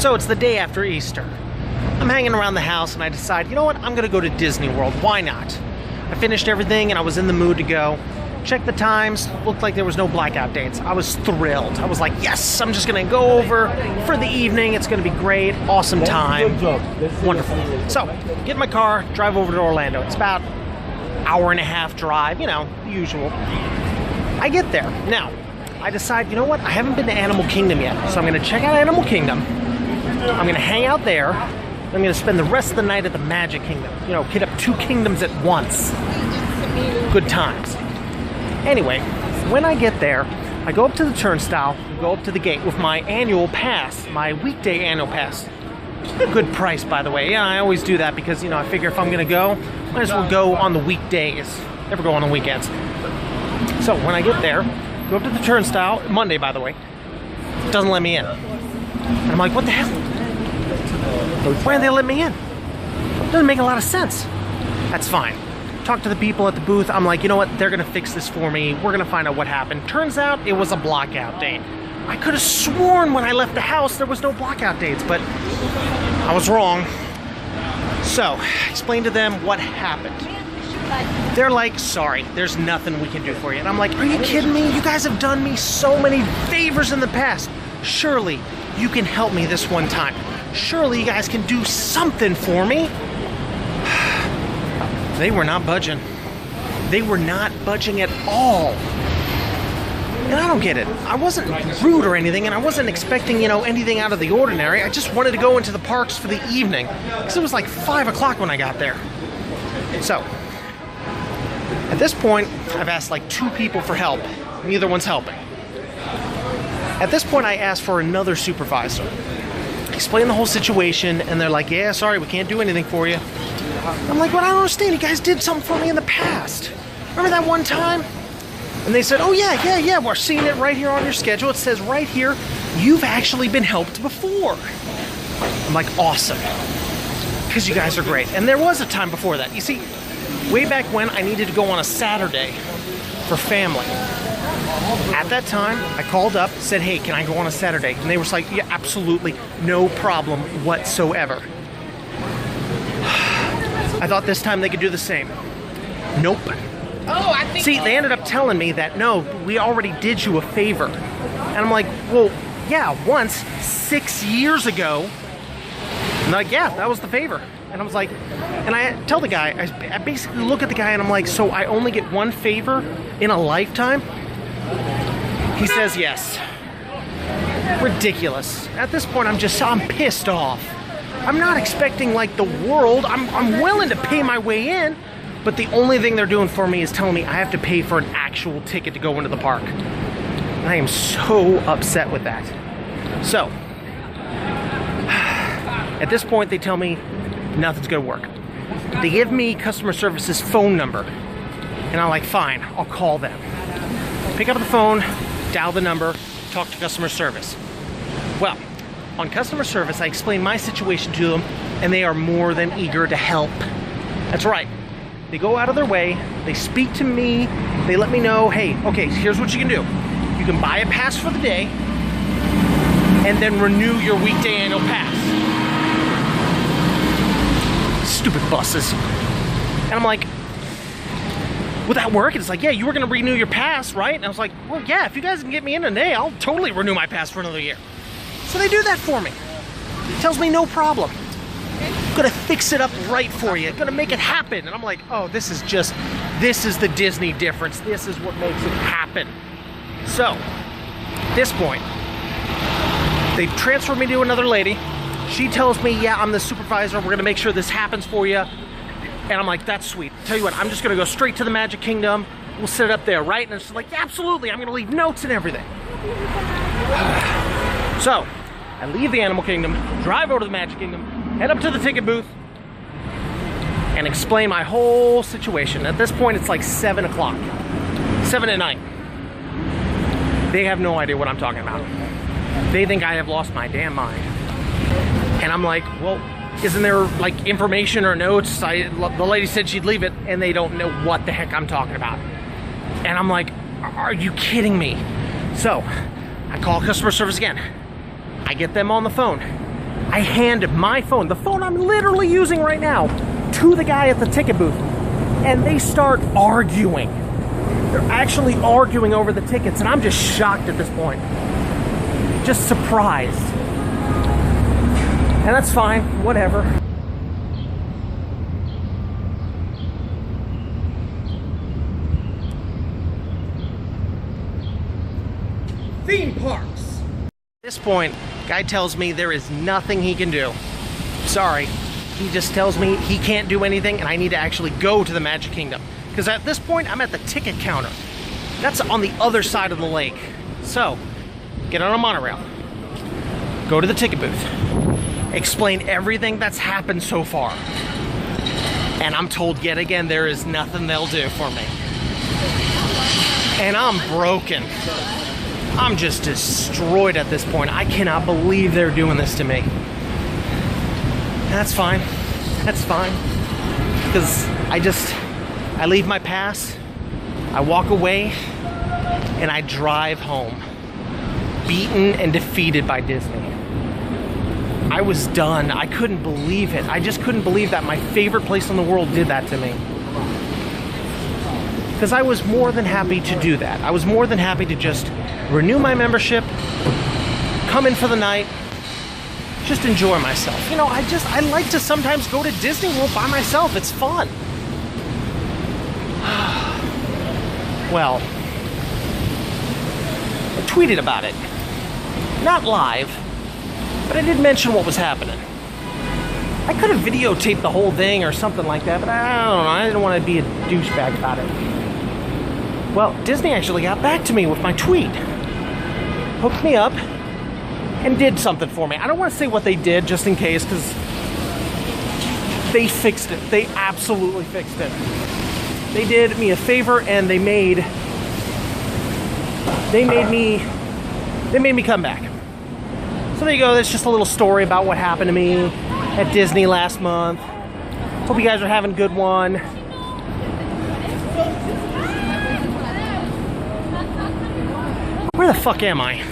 So it's the day after Easter. I'm hanging around the house and I decide, you know what, I'm gonna go to Disney World. Why not? I finished everything and I was in the mood to go. Checked the times, looked like there was no blackout dates. I was thrilled. I was like, yes, I'm just gonna go over for the evening. It's gonna be great, awesome time, wonderful. So, get in my car, drive over to Orlando. It's about an hour and a half drive, you know, the usual. I get there. Now, I decide, you know what, I haven't been to Animal Kingdom yet, so I'm gonna check out Animal Kingdom. I'm gonna hang out there. I'm gonna spend the rest of the night at the Magic Kingdom. You know, hit up 2 kingdoms at once. Good times. Anyway, when I get there, I go up to the turnstile, go up to the gate with my annual pass, my weekday annual pass. Good price, by the way. Yeah, I always do that because, you know, I figure if I'm gonna go, might as well go on the weekdays. Never go on the weekends. So when I get there, go up to the turnstile, Monday, by the way, doesn't let me in. And I'm like, what the hell? Why didn't they let me in? Doesn't make a lot of sense. That's fine. Talk to the people at the booth. I'm like, you know what? They're gonna fix this for me. We're gonna find out what happened. Turns out it was a blackout date. I could have sworn when I left the house there was no blackout dates, but I was wrong. So, I explained to them what happened. They're like, sorry, there's nothing we can do for you. And I'm like, are you kidding me? You guys have done me so many favors in the past. Surely you can help me this one time. Surely you guys can do something for me. They were not budging. They were not budging at all. And I don't get it. I wasn't rude or anything, and I wasn't expecting, you know, anything out of the ordinary. I just wanted to go into the parks for the evening, because it was like 5 o'clock when I got there. So, at this point, I've asked like 2 people for help. Neither one's helping. At this point, I asked for another supervisor. Explain the whole situation, and they're like, yeah, sorry, we can't do anything for you. I'm like, well, I don't understand. You guys did something for me in the past. Remember that one time? And they said, oh, yeah, we're seeing it right here on your schedule. It says right here, you've actually been helped before. I'm like, awesome. Because you guys are great. And there was a time before that. You see, way back when, I needed to go on a Saturday for family. At that time, I called up, said, hey, can I go on a Saturday? And they were like, yeah, absolutely, no problem whatsoever. I thought this time they could do the same. Nope. Oh, I think. See, they ended up telling me that, no, we already did you a favor. And I'm like, well, yeah, once, 6 years ago. And they're like, yeah, that was the favor. And I was like, and I tell the guy, I basically look at the guy and I'm like, so I only get one favor in a lifetime? He says yes. Ridiculous. At this point, I'm pissed off. I'm not expecting like the world. I'm willing to pay my way in, but the only thing they're doing for me is telling me I have to pay for an actual ticket to go into the park. And I am so upset with that. So, at this point, they tell me nothing's gonna work. They give me customer service's phone number, and I'm like, fine, I'll call them. Pick up the phone, dial the number, talk to customer service. Well, on customer service, I explain my situation to them, and they are more than eager to help. That's right. They go out of their way, they speak to me, they let me know, hey, okay, here's what you can do. You can buy a pass for the day, and then renew your weekday annual pass. Stupid buses. And I'm like, would that work? And it's like, yeah, you were gonna renew your pass, right? And I was like, well, yeah, if you guys can get me in today, I'll totally renew my pass for another year. So they do that for me. Tells me no problem. Gonna fix it up right for you. Gonna make it happen. And I'm like, oh, this is the Disney difference. This is what makes it happen. So, at this point, they've transferred me to another lady. She tells me, yeah, I'm the supervisor. We're gonna make sure this happens for you. And I'm like, that's sweet. Tell you what, I'm just gonna go straight to the Magic Kingdom. We'll set it up there, right? And it's like, yeah, absolutely. I'm gonna leave notes and everything. So, I leave the Animal Kingdom, drive over to the Magic Kingdom, head up to the ticket booth, and explain my whole situation. At this point, it's like 7 o'clock, 7 at night. They have no idea what I'm talking about. They think I have lost my damn mind. And I'm like, well, isn't there like information or notes? The lady said she'd leave it, and they don't know what the heck I'm talking about. And I'm like, are you kidding me? So, I call customer service again. I get them on the phone. I hand my phone, the phone I'm literally using right now, to the guy at the ticket booth, and they start arguing. They're actually arguing over the tickets, and I'm just shocked at this point. Just surprised. And that's fine, whatever. Theme parks. At this point, guy tells me there is nothing he can do. Sorry. He just tells me he can't do anything and I need to actually go to the Magic Kingdom. Because at this point, I'm at the ticket counter. That's on the other side of the lake. So, get on a monorail. Go to the ticket booth. Explain everything that's happened so far. And I'm told yet again, there is nothing they'll do for me. And I'm broken. I'm just destroyed at this point. I cannot believe they're doing this to me. That's fine. That's fine. Because I leave my pass, I walk away, and I drive home. Beaten and defeated by Disney. I was done. I couldn't believe it. I just couldn't believe that my favorite place in the world did that to me. Because I was more than happy to do that. I was more than happy to just renew my membership, come in for the night, just enjoy myself. You know, I like to sometimes go to Disney World by myself. It's fun. Well, I tweeted about it. Not live, but I did mention what was happening. I could have videotaped the whole thing or something like that, but I don't know. I didn't want to be a douchebag about it. Well, Disney actually got back to me with my tweet. Hooked me up and did something for me. I don't want to say what they did just in case, because they fixed it. They absolutely fixed it. They did me a favor and they made me come back. So there you go. That's just a little story about what happened to me at Disney last month. Hope you guys are having a good one. Where the fuck am I?